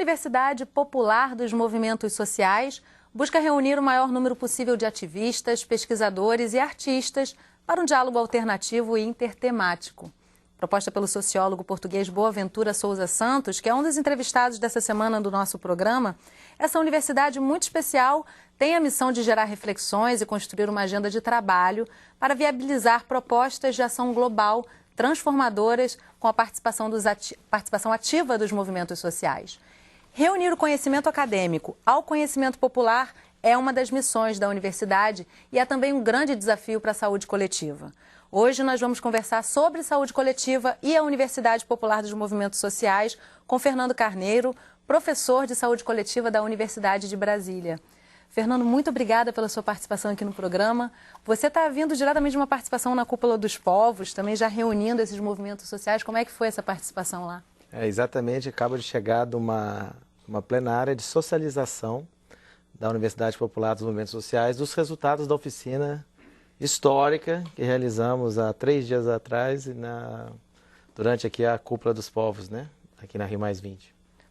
Universidade Popular dos Movimentos Sociais busca reunir o maior número possível de ativistas, pesquisadores e artistas para um diálogo alternativo e intertemático. Proposta pelo sociólogo português Boaventura Souza Santos, que é um dos entrevistados dessa semana do nosso programa, essa universidade muito especial tem a missão de gerar reflexões e construir uma agenda de trabalho para viabilizar propostas de ação global transformadoras com a participação ativa dos movimentos sociais. Reunir o conhecimento acadêmico ao conhecimento popular é uma das missões da universidade e é também um grande desafio para a saúde coletiva. Hoje nós vamos conversar sobre saúde coletiva e a Universidade Popular dos Movimentos Sociais com Fernando Carneiro, professor de saúde coletiva da Universidade de Brasília. Fernando, muito obrigada pela sua participação aqui no programa. Você está vindo diretamente de uma participação na Cúpula dos Povos, também já reunindo esses movimentos sociais. Como é que foi essa participação lá? Exatamente, acaba de chegar de uma plenária de socialização da Universidade Popular dos Movimentos Sociais dos resultados da oficina histórica que realizamos há 3 dias atrás durante aqui a Cúpula dos Povos, né? Aqui na Rio+20.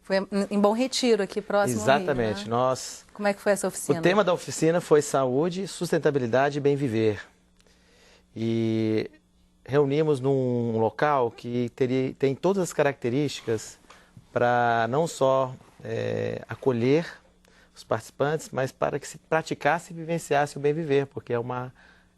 Foi em Bom Retiro, aqui próximo Exatamente. ao Rio, né? Como é que foi essa oficina? O tema da oficina foi saúde, sustentabilidade e bem-viver. E reunimos num local que tem todas as características para não só acolher os participantes, mas para que se praticasse e vivenciasse o bem-viver, porque é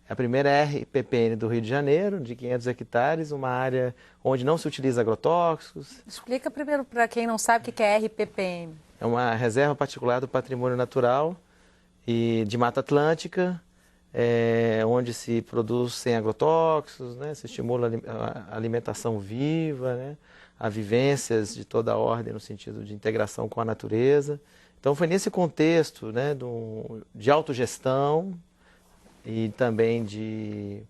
a primeira RPPN do Rio de Janeiro, de 500 hectares, uma área onde não se utiliza agrotóxicos. Explica primeiro para quem não sabe o que é RPPM. É uma reserva particular do patrimônio natural e de Mata Atlântica, onde se produz sem agrotóxicos, né? Se estimula a alimentação viva, né? A vivências de toda a ordem no sentido de integração com a natureza. Então foi nesse contexto, né, de autogestão e também de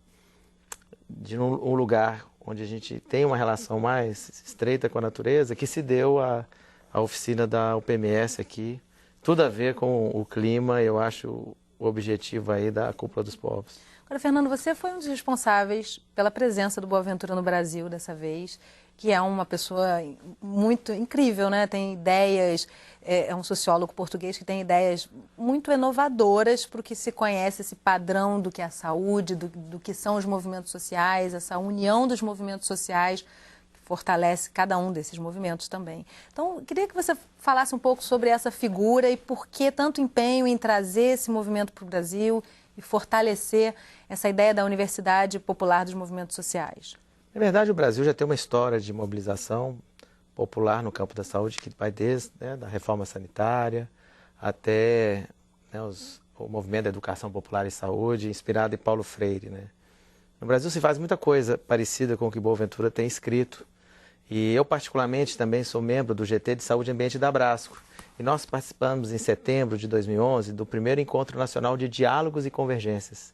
um lugar onde a gente tem uma relação mais estreita com a natureza que se deu a oficina da UPMS aqui. Tudo a ver com o clima, eu acho, o objetivo aí da Cúpula dos Povos. Agora, Fernando, você foi um dos responsáveis pela presença do Boaventura no Brasil dessa vez, que é uma pessoa muito incrível, né? Tem ideias, é um sociólogo português que tem ideias muito inovadoras para o que se conhece, esse padrão do que é a saúde, do que são os movimentos sociais, essa união dos movimentos sociais, que fortalece cada um desses movimentos também. Então, eu queria que você falasse um pouco sobre essa figura e por que tanto empenho em trazer esse movimento para o Brasil e fortalecer essa ideia da Universidade Popular dos Movimentos Sociais. Na verdade, o Brasil já tem uma história de mobilização popular no campo da saúde que vai desde da reforma sanitária até o movimento da educação popular e saúde, inspirado em Paulo Freire, né? No Brasil se faz muita coisa parecida com o que Boaventura tem escrito. E eu, particularmente, também sou membro do GT de Saúde e Ambiente da Abrasco. E nós participamos em setembro de 2011 do primeiro Encontro Nacional de Diálogos e Convergências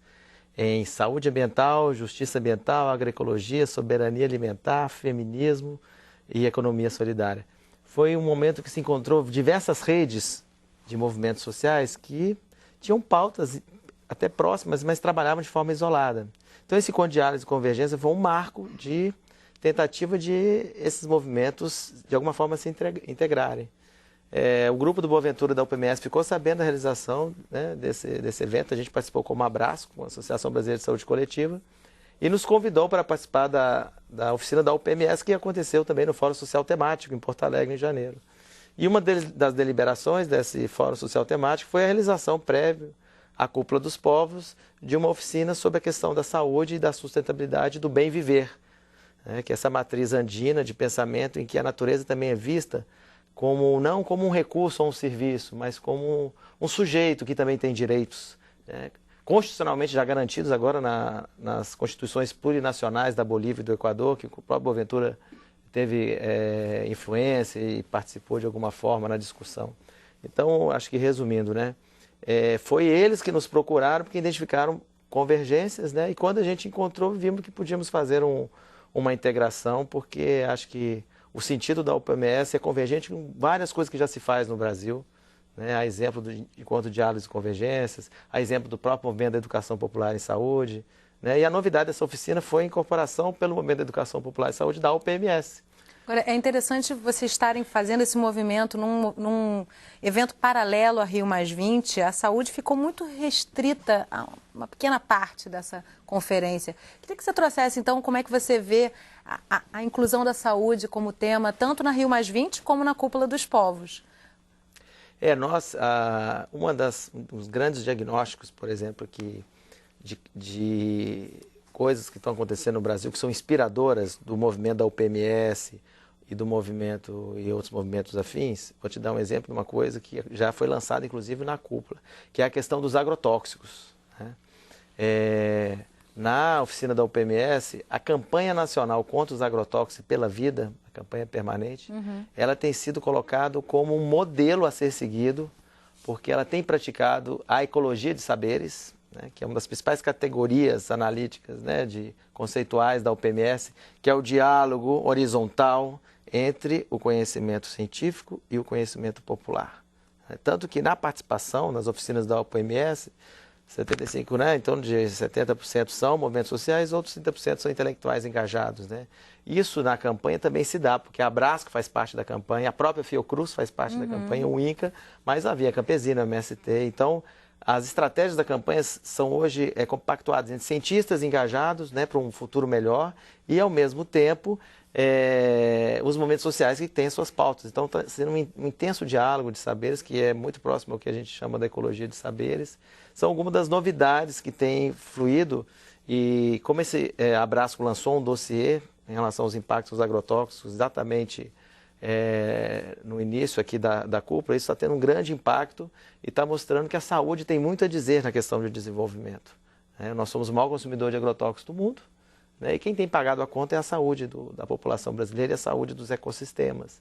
em saúde ambiental, justiça ambiental, agroecologia, soberania alimentar, feminismo e economia solidária. Foi um momento que se encontrou diversas redes de movimentos sociais que tinham pautas até próximas, mas trabalhavam de forma isolada. Então esse encontro de diálogos e convergência foi um marco de tentativa de esses movimentos de alguma forma se integrarem. O grupo do Boaventura da UPMS ficou sabendo da realização, né, desse evento. A gente participou como Abrasco, com a Associação Brasileira de Saúde Coletiva, e nos convidou para participar da oficina da UPMS, que aconteceu também no Fórum Social Temático, em Porto Alegre, em janeiro. E uma das deliberações desse Fórum Social Temático foi a realização prévia à Cúpula dos Povos de uma oficina sobre a questão da saúde e da sustentabilidade do bem viver, né, que é essa matriz andina de pensamento em que a natureza também é vista não como um recurso ou um serviço, mas como um sujeito que também tem direitos, né, constitucionalmente já garantidos agora nas constituições plurinacionais da Bolívia e do Equador, que o próprio Boaventura teve influência e participou de alguma forma na discussão. Então, acho que resumindo, né, foi eles que nos procuraram porque identificaram convergências, né, e quando a gente encontrou, vimos que podíamos fazer uma integração, porque acho que o sentido da UPMS é convergente com várias coisas que já se faz no Brasil, né? A exemplo do Encontro de Diálogos e Convergências, a exemplo do próprio movimento da educação popular em saúde, né? E a novidade dessa oficina foi a incorporação pelo movimento da educação popular em saúde da UPMS. Agora, é interessante vocês estarem fazendo esse movimento num evento paralelo a Rio+20. A saúde ficou muito restrita a uma pequena parte dessa conferência. Queria que você trouxesse, então, como é que você vê a inclusão da saúde como tema, tanto na Rio+20 como na Cúpula dos Povos. Um dos grandes diagnósticos, por exemplo, de coisas que estão acontecendo no Brasil, que são inspiradoras do movimento da UPMS e do movimento e outros movimentos afins, vou te dar um exemplo de uma coisa que já foi lançada, inclusive, na cúpula, que é a questão dos agrotóxicos, né? Na oficina da UPMS, a campanha nacional contra os agrotóxicos pela vida, a campanha permanente, ela tem sido colocada como um modelo a ser seguido, porque ela tem praticado a ecologia de saberes, né, que é uma das principais categorias analíticas, né, conceituais da UPMS, que é o diálogo horizontal entre o conhecimento científico e o conhecimento popular. Tanto que na participação nas oficinas da UPMS, 75, né? Em torno de 70% são movimentos sociais, outros 30% são intelectuais engajados, né? Isso na campanha também se dá, porque a Abrasco faz parte da campanha, a própria Fiocruz faz parte da campanha, o INCA, mas a Via Campesina, o MST. Então, as estratégias da campanha são hoje compactuadas entre cientistas engajados, né, para um futuro melhor e, ao mesmo tempo, os movimentos sociais que têm suas pautas. Então, está sendo um intenso diálogo de saberes, que é muito próximo ao que a gente chama da ecologia de saberes. São algumas das novidades que têm fluído e como a Abrasco lançou um dossiê em relação aos impactos dos agrotóxicos, exatamente no início aqui da cúpula, isso está tendo um grande impacto e está mostrando que a saúde tem muito a dizer na questão de desenvolvimento. Nós somos o maior consumidor de agrotóxicos do mundo, né, e quem tem pagado a conta é a saúde da população brasileira e a saúde dos ecossistemas.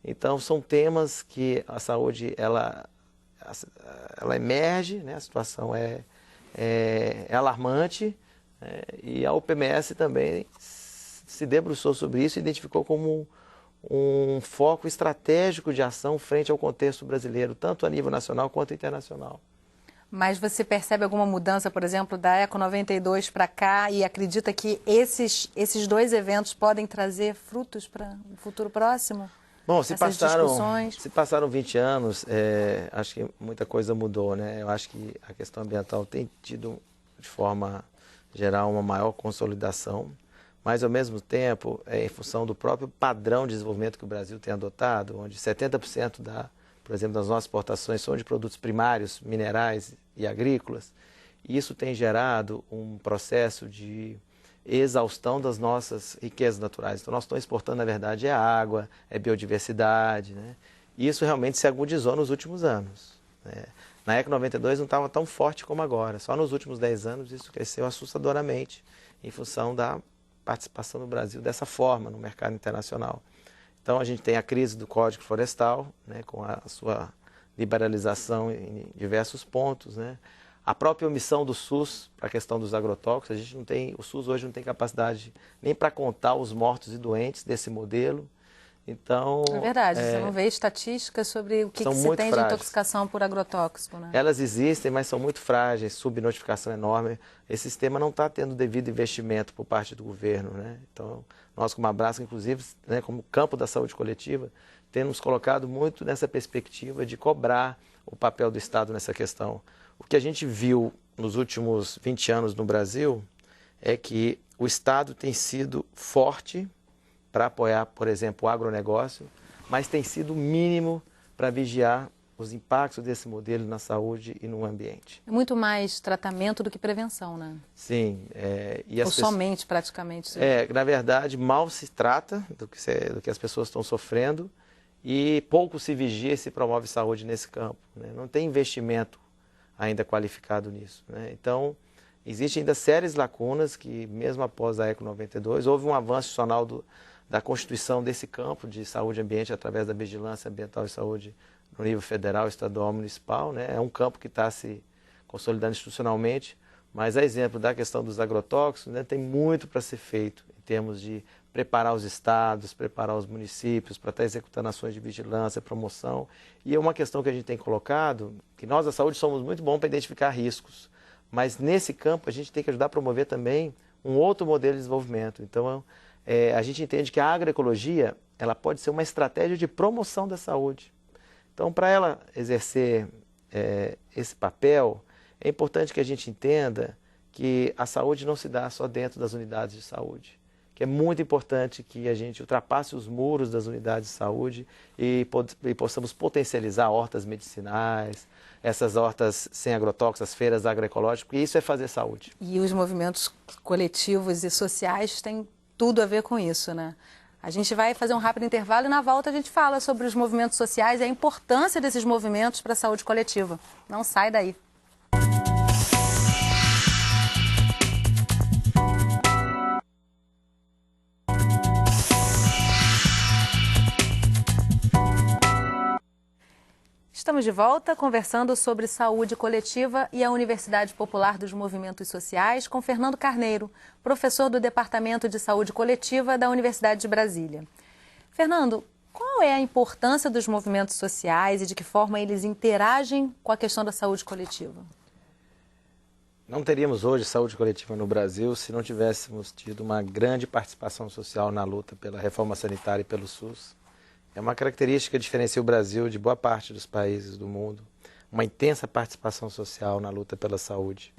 Então, são temas que a saúde ela emerge, né, a situação é alarmante, e a UPMS também se debruçou sobre isso e identificou como um foco estratégico de ação frente ao contexto brasileiro, tanto a nível nacional quanto internacional. Mas você percebe alguma mudança, por exemplo, da Eco 92 para cá e acredita que esses dois eventos podem trazer frutos para o futuro próximo? Bom, se passaram 20 anos, acho que muita coisa mudou, né? Eu acho que a questão ambiental tem tido, de forma geral, uma maior consolidação, mas, ao mesmo tempo, em função do próprio padrão de desenvolvimento que o Brasil tem adotado, onde 70% por exemplo, das nossas exportações são de produtos primários, minerais e agrícolas, e isso tem gerado um processo de exaustão das nossas riquezas naturais. Então, nós estamos exportando, na verdade, água, biodiversidade, né? E isso realmente se agudizou nos últimos anos, né? Na Eco 92 não estava tão forte como agora, só nos últimos 10 anos isso cresceu assustadoramente em função da participação do Brasil dessa forma no mercado internacional. Então, a gente tem a crise do Código Florestal, né, com a sua liberalização em diversos pontos, né? A própria omissão do SUS para a questão dos agrotóxicos, o SUS hoje não tem capacidade nem para contar os mortos e doentes desse modelo. Então, é verdade, você não vê estatísticas sobre o que se tem de intoxicação por agrotóxico, né? Elas existem, mas são muito frágeis, subnotificação enorme. Esse sistema não está tendo devido investimento por parte do governo, né? Então, nós como Abrasco, inclusive, né, como campo da saúde coletiva, temos colocado muito nessa perspectiva de cobrar o papel do Estado nessa questão. O que a gente viu nos últimos 20 anos no Brasil é que o Estado tem sido forte para apoiar, por exemplo, o agronegócio, mas tem sido mínimo para vigiar os impactos desse modelo na saúde e no ambiente. É muito mais tratamento do que prevenção, né? Sim. Ou somente, praticamente. Na verdade, mal se trata do que as pessoas estão sofrendo e pouco se vigia e se promove saúde nesse campo, né? Não tem investimento ainda qualificado nisso, né? Então, existem ainda sérias lacunas que, mesmo após a Eco 92, houve um avanço institucional da constituição desse campo de saúde e ambiente através da vigilância ambiental e saúde no nível federal, estadual, municipal, né? É um campo que está se consolidando institucionalmente, mas a exemplo da questão dos agrotóxicos, né, tem muito para ser feito em termos de preparar os estados, preparar os municípios para estar executando ações de vigilância, promoção. E é uma questão que a gente tem colocado, que nós da saúde somos muito bons para identificar riscos, mas nesse campo a gente tem que ajudar a promover também um outro modelo de desenvolvimento. Então, a gente entende que a agroecologia ela pode ser uma estratégia de promoção da saúde. Então, para ela exercer esse papel, é importante que a gente entenda que a saúde não se dá só dentro das unidades de saúde. Que é muito importante que a gente ultrapasse os muros das unidades de saúde e possamos potencializar hortas medicinais, essas hortas sem agrotóxicos, as feiras agroecológicas, porque isso é fazer saúde. E os movimentos coletivos e sociais têm tudo a ver com isso, né? A gente vai fazer um rápido intervalo e na volta a gente fala sobre os movimentos sociais e a importância desses movimentos para a saúde coletiva. Não sai daí. Estamos de volta conversando sobre saúde coletiva e a Universidade Popular dos Movimentos Sociais com Fernando Carneiro, professor do Departamento de Saúde Coletiva da Universidade de Brasília. Fernando, qual é a importância dos movimentos sociais e de que forma eles interagem com a questão da saúde coletiva? Não teríamos hoje saúde coletiva no Brasil se não tivéssemos tido uma grande participação social na luta pela reforma sanitária e pelo SUS. É uma característica que diferencia o Brasil de boa parte dos países do mundo, uma intensa participação social na luta pela saúde.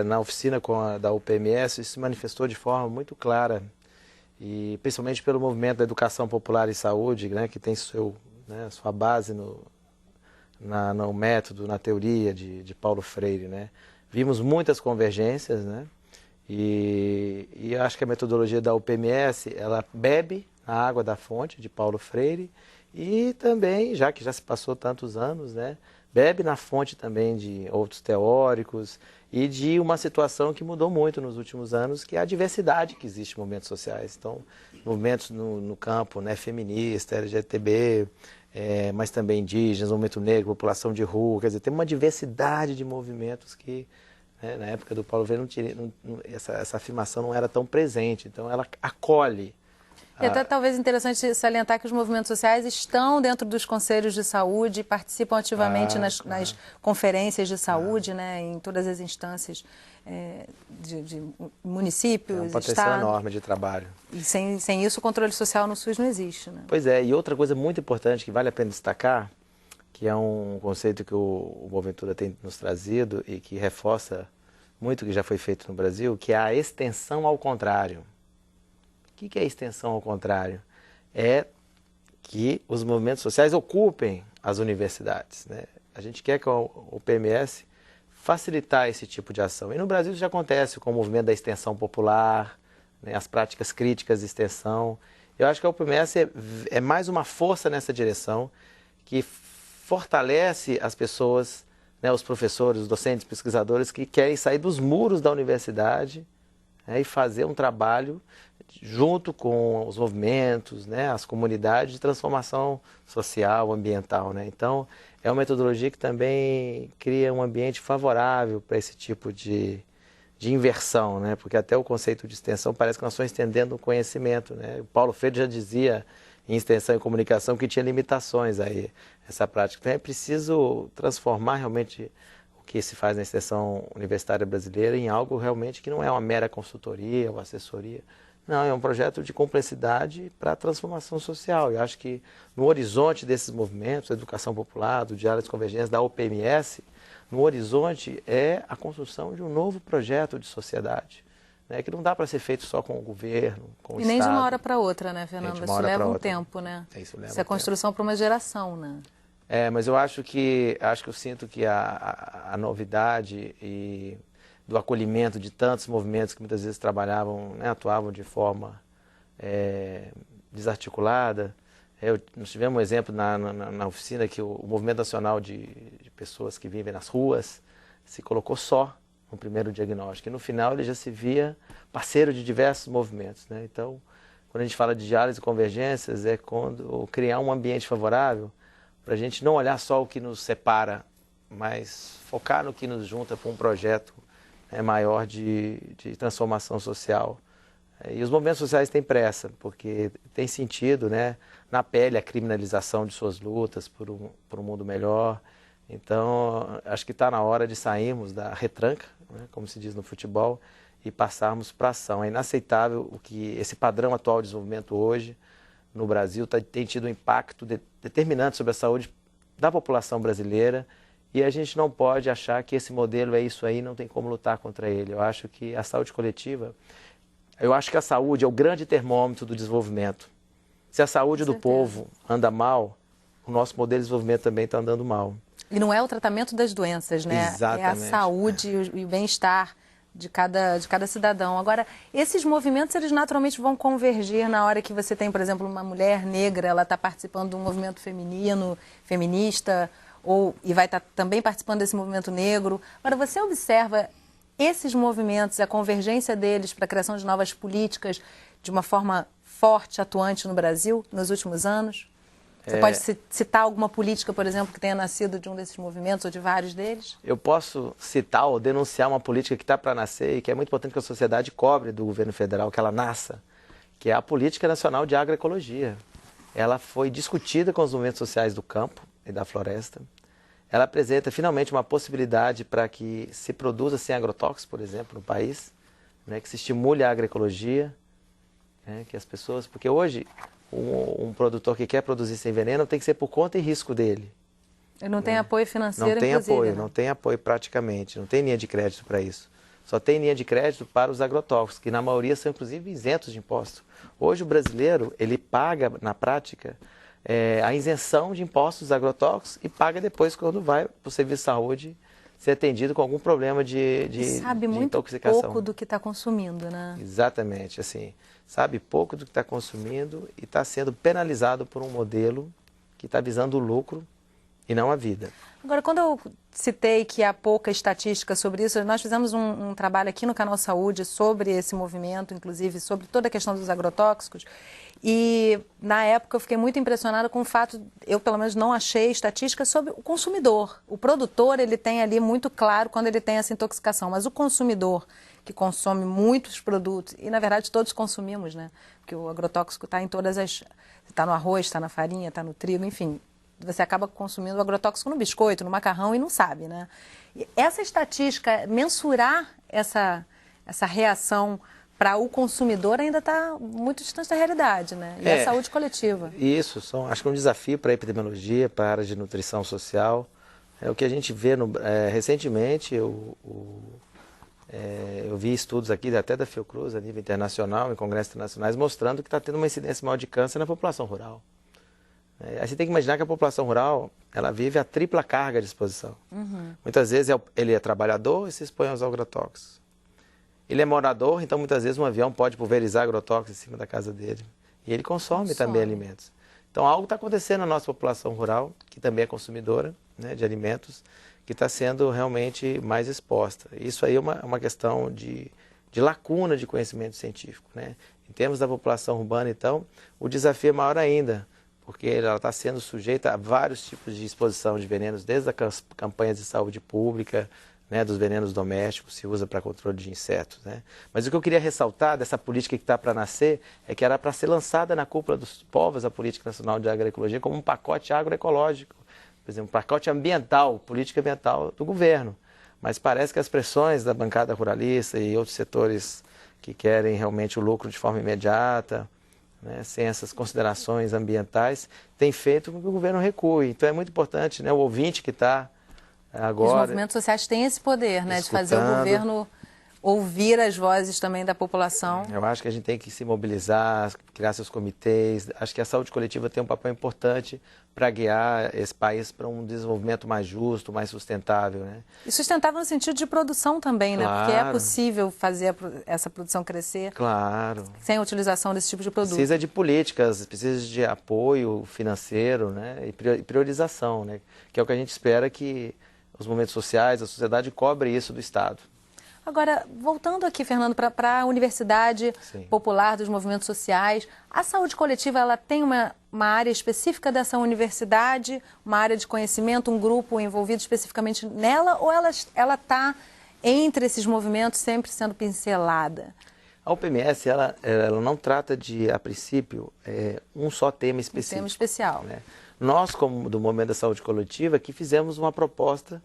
Na oficina da UPMS, isso se manifestou de forma muito clara, e principalmente pelo movimento da educação popular e saúde, né, que tem sua base no método, na teoria de Paulo Freire, né. Vimos muitas convergências, né. E eu acho que a metodologia da UPMS, ela bebe na água da fonte de Paulo Freire e também, já que já se passou tantos anos, né, bebe na fonte também de outros teóricos e de uma situação que mudou muito nos últimos anos, que é a diversidade que existe em movimentos sociais. Então, movimentos no campo, né, feminista, LGTB, mas também indígenas, movimento negro, população de rua, quer dizer, tem uma diversidade de movimentos que na época do Paulo Freire, essa afirmação não era tão presente, então ela acolhe. E até talvez interessante salientar que os movimentos sociais estão dentro dos conselhos de saúde, participam ativamente nas conferências de saúde, né, em todas as instâncias de municípios, é um potencial estado. enorme de trabalho. E sem isso o controle social no SUS não existe, né? Pois é, e outra coisa muito importante que vale a pena destacar, que é um conceito que o Boaventura tem nos trazido e que reforça muito o que já foi feito no Brasil, que é a extensão ao contrário. O que é extensão ao contrário? É que os movimentos sociais ocupem as universidades, né? A gente quer que o PMS facilitar esse tipo de ação. E no Brasil isso já acontece com o movimento da extensão popular, né, as práticas críticas de extensão. Eu acho que a UPMS é mais uma força nessa direção, que fortalece as pessoas, né, os professores, os docentes, pesquisadores que querem sair dos muros da universidade, né, e fazer um trabalho junto com os movimentos, né, as comunidades de transformação social, ambiental, né? Então, é uma metodologia que também cria um ambiente favorável para esse tipo de inversão, né? Porque até o conceito de extensão parece que nós estamos estendendo o conhecimento, né? O Paulo Freire já dizia em extensão e comunicação que tinha limitações aí essa prática. Então é preciso transformar realmente o que se faz na extensão universitária brasileira em algo realmente que não é uma mera consultoria ou assessoria. Não, é um projeto de complexidade para a transformação social. Eu acho que no horizonte desses movimentos, da educação popular, do diálogo de convergência, da UPMS, no horizonte é a construção de um novo projeto de sociedade, né, que não dá para ser feito só com o governo, com o Estado. E nem de uma hora para outra, né, Fernando? Isso leva um tempo, né? Isso é construção para uma geração, né? Mas eu acho que eu sinto que a novidade e do acolhimento de tantos movimentos que muitas vezes trabalhavam, né, atuavam de forma desarticulada. Nós tivemos um exemplo na oficina que o Movimento Nacional de Pessoas que Vivem nas Ruas se colocou só no primeiro diagnóstico. E no final ele já se via parceiro de diversos movimentos, né? Então, quando a gente fala de diálise e convergências, é quando criar um ambiente favorável para a gente não olhar só o que nos separa, mas focar no que nos junta para um projeto maior de transformação social. E os movimentos sociais têm pressa, porque tem sentido, né, na pele a criminalização de suas lutas por um mundo melhor. Então, acho que está na hora de sairmos da retranca, né, como se diz no futebol, e passarmos para ação. É inaceitável o que esse padrão atual de desenvolvimento hoje no Brasil tem tido um impacto determinante sobre a saúde da população brasileira e a gente não pode achar que esse modelo é isso aí, não tem como lutar contra ele. Eu acho que a saúde coletiva, eu acho que a saúde é o grande termômetro do desenvolvimento. Se a saúde do povo anda mal, o nosso modelo de desenvolvimento também está andando mal. E não é o tratamento das doenças, né? Exatamente. É a saúde e o bem-estar de cada cidadão. Agora, esses movimentos, eles naturalmente vão convergir na hora que você tem, por exemplo, uma mulher negra, ela está participando de um movimento feminista, e vai estar também participando desse movimento negro. Agora, você observa esses movimentos, a convergência deles para a criação de novas políticas de uma forma forte, atuante no Brasil, nos últimos anos? Você pode citar alguma política, por exemplo, que tenha nascido de um desses movimentos ou de vários deles? Eu posso citar ou denunciar uma política que está para nascer e que é muito importante que a sociedade cobre do governo federal, que ela nasça, que é a Política Nacional de Agroecologia. Ela foi discutida com os movimentos sociais do campo e da floresta. Ela apresenta finalmente uma possibilidade para que se produza sem agrotóxicos, por exemplo, no país, né, que se estimule a agroecologia, né, que as pessoas... Porque hoje... Um produtor que quer produzir sem veneno tem que ser por conta e risco dele. Ele não tem apoio financeiro, não tem inclusive, apoio, né? Não tem apoio praticamente, não tem linha de crédito para isso. Só tem linha de crédito para os agrotóxicos, que na maioria são inclusive isentos de imposto. Hoje o brasileiro, ele paga na prática a isenção de impostos dos agrotóxicos e paga depois quando vai para o serviço de saúde ser atendido com algum problema de sabe muito intoxicação. pouco do que está consumindo, né? Exatamente, assim, sabe pouco do que está consumindo e está sendo penalizado por um modelo que está visando o lucro e não a vida. Agora, quando eu citei que há pouca estatística sobre isso, nós fizemos um trabalho aqui no Canal Saúde sobre esse movimento, inclusive sobre toda a questão dos agrotóxicos. E, na época, eu fiquei muito impressionada com o fato, eu pelo menos não achei estatística sobre o consumidor. O produtor, ele tem ali muito claro quando ele tem essa intoxicação, mas o consumidor, que consome muitos produtos, e na verdade todos consumimos, né? Porque o agrotóxico está em todas as... Está no arroz, está na farinha, está no trigo, enfim. Você acaba consumindo o agrotóxico no biscoito, no macarrão e não sabe, né? E essa estatística, mensurar essa reação para o consumidor ainda está muito distante da realidade, né? E a saúde coletiva. Isso, acho que é um desafio para a epidemiologia, para a área de nutrição social. É o que a gente vê recentemente, eu vi estudos aqui, até da Fiocruz, a nível internacional, em congressos internacionais, mostrando que está tendo uma incidência maior de câncer na população rural. Aí você tem que imaginar que a população rural, ela vive a tripla carga de exposição. Muitas vezes ele é trabalhador e se expõe aos agrotóxicos. Ele é morador, então muitas vezes um avião pode pulverizar agrotóxicos em cima da casa dele. E ele consome também alimentos. Então algo está acontecendo na nossa população rural, que também é consumidora, né, de alimentos, que está sendo realmente mais exposta. Isso aí é uma questão de lacuna de conhecimento científico, né? Em termos da população urbana, então, o desafio é maior ainda, porque ela está sendo sujeita a vários tipos de exposição de venenos, desde as campanhas de saúde pública, né, dos venenos domésticos, se usa para controle de insetos, né? Mas o que eu queria ressaltar dessa política que está para nascer é que era para ser lançada na cúpula dos povos a Política Nacional de Agroecologia como um pacote agroecológico, por exemplo, um pacote ambiental, política ambiental do governo. Mas parece que as pressões da bancada ruralista e outros setores que querem realmente o lucro de forma imediata, né, sem essas considerações ambientais, têm feito com que o governo recue. Então é muito importante, né, o ouvinte que está agora... Os movimentos sociais têm esse poder, né, de fazer o governo ouvir as vozes também da população. Eu acho que a gente tem que se mobilizar, criar seus comitês. Acho que a saúde coletiva tem um papel importante para guiar esse país para um desenvolvimento mais justo, mais sustentável, né? E sustentável no sentido de produção também, né? Porque é possível fazer essa produção crescer sem a utilização desse tipo de produto. Precisa de políticas, precisa de apoio financeiro, né? E priorização, né? Que é o que a gente espera que os movimentos sociais, a sociedade cobre isso do Estado. Agora, voltando aqui, Fernando, para a Universidade Popular dos Movimentos Sociais, a saúde coletiva ela tem uma área específica dessa universidade, uma área de conhecimento, um grupo envolvido especificamente nela, ou ela está entre esses movimentos sempre sendo pincelada? A UPMS, ela não trata de, a princípio, um só tema específico. Um tema especial. Né? Nós, como do Movimento da Saúde Coletiva, que fizemos uma proposta,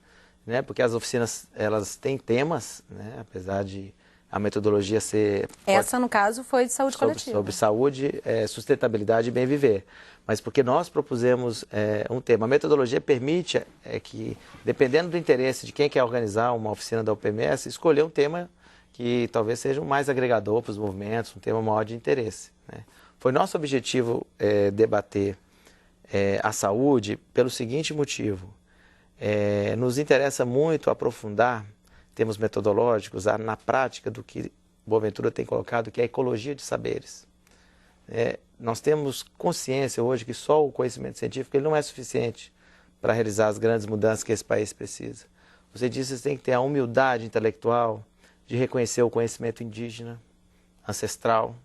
né, porque as oficinas elas têm temas, né, apesar de a metodologia ser... Essa, no caso, foi de saúde coletiva. Sobre saúde, sustentabilidade e bem viver. Mas porque nós propusemos um tema. A metodologia permite que, dependendo do interesse de quem quer organizar uma oficina da UPMS, escolher um tema que talvez seja o mais agregador para os movimentos, um tema maior de interesse, né? Foi nosso objetivo debater a saúde pelo seguinte motivo. Nos interessa muito aprofundar termos metodológicos na prática do que Boaventura tem colocado, que é a ecologia de saberes. Nós temos consciência hoje que só o conhecimento científico ele não é suficiente para realizar as grandes mudanças que esse país precisa. Os cientistas têm que ter a humildade intelectual de reconhecer o conhecimento indígena, ancestral.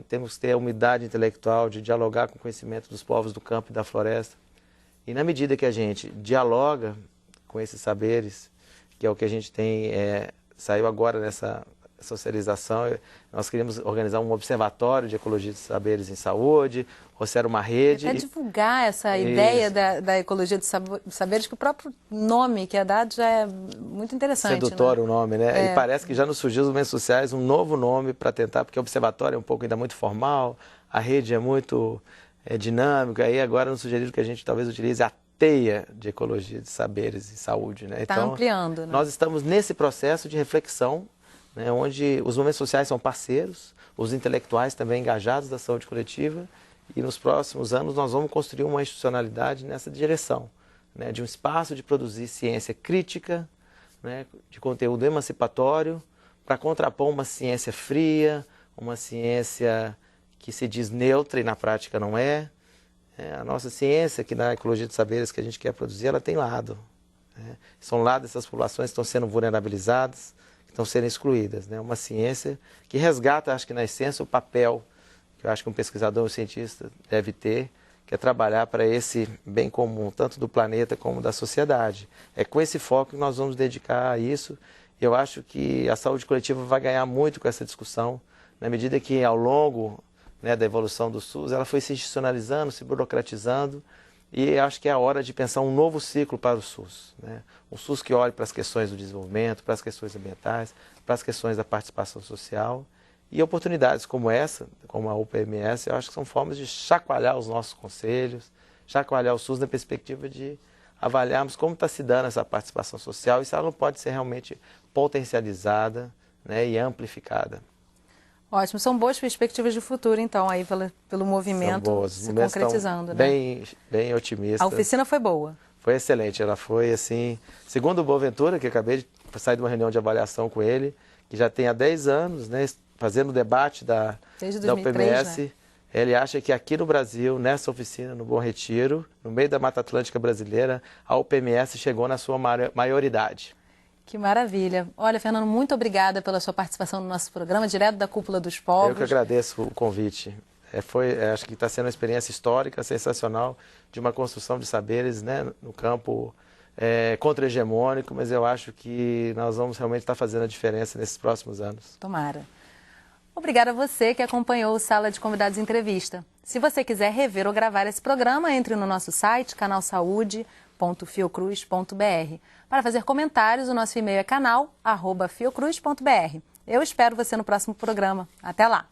Temos que ter a humildade intelectual de dialogar com o conhecimento dos povos do campo e da floresta. E na medida que a gente dialoga com esses saberes, que é o que a gente tem, saiu agora nessa socialização, nós queríamos organizar um observatório de ecologia de saberes em saúde, trouxeram uma rede. Até divulgar essa ideia da ecologia de saberes, que o próprio nome que é dado já é muito interessante. Sedutor, né? O nome, né? E parece que já nos surgiu nos movimentos sociais um novo nome para tentar, porque o observatório é um pouco ainda muito formal, a rede é muito dinâmica, aí agora nos sugeriram que a gente talvez utilize a teia de ecologia de saberes em saúde, né? Está ampliando, né? Nós estamos nesse processo de reflexão, né, onde os movimentos sociais são parceiros, os intelectuais também engajados da saúde coletiva, e nos próximos anos nós vamos construir uma institucionalidade nessa direção, né, de um espaço de produzir ciência crítica, né, de conteúdo emancipatório, para contrapor uma ciência fria, uma ciência que se diz neutra e na prática não é. A nossa ciência, que na ecologia de saberes que a gente quer produzir, ela tem lado. São lados dessas populações que estão sendo vulnerabilizadas, que estão sendo excluídas, né? Uma ciência que resgata, acho que na essência, o papel que eu acho que um pesquisador, um cientista deve ter, que é trabalhar para esse bem comum, tanto do planeta como da sociedade. É com esse foco que nós vamos dedicar a isso. Eu acho que a saúde coletiva vai ganhar muito com essa discussão, na medida que ao longo, né, da evolução do SUS, ela foi se institucionalizando, se burocratizando, e acho que é a hora de pensar um novo ciclo para o SUS, né? Um SUS que olhe para as questões do desenvolvimento, para as questões ambientais, para as questões da participação social, e oportunidades como essa, como a UPMS, eu acho que são formas de chacoalhar os nossos conselhos, chacoalhar o SUS na perspectiva de avaliarmos como está se dando essa participação social e se ela não pode ser realmente potencializada, né, e amplificada. Ótimo, são boas perspectivas de futuro, então, aí pelo movimento se concretizando, né? Bem otimista. A oficina foi boa? Foi excelente, ela foi assim, segundo o Boaventura, que acabei de sair de uma reunião de avaliação com ele, que já tem há 10 anos, né, fazendo o debate desde 2003, da UPMS, né? Ele acha que aqui no Brasil, nessa oficina, no Bom Retiro, no meio da Mata Atlântica brasileira, a UPMS chegou na sua maioridade. Que maravilha. Olha, Fernando, muito obrigada pela sua participação no nosso programa, direto da Cúpula dos Povos. Eu que agradeço o convite. Acho que está sendo uma experiência histórica, sensacional, de uma construção de saberes, né, no campo contra-hegemônico, mas eu acho que nós vamos realmente estar fazendo a diferença nesses próximos anos. Tomara. Obrigada a você que acompanhou o Sala de Convidados Entrevista. Se você quiser rever ou gravar esse programa, entre no nosso site, canalsaude.fiocruz.br. Para fazer comentários, o nosso e-mail é canal@fiocruz.br. Eu espero você no próximo programa. Até lá!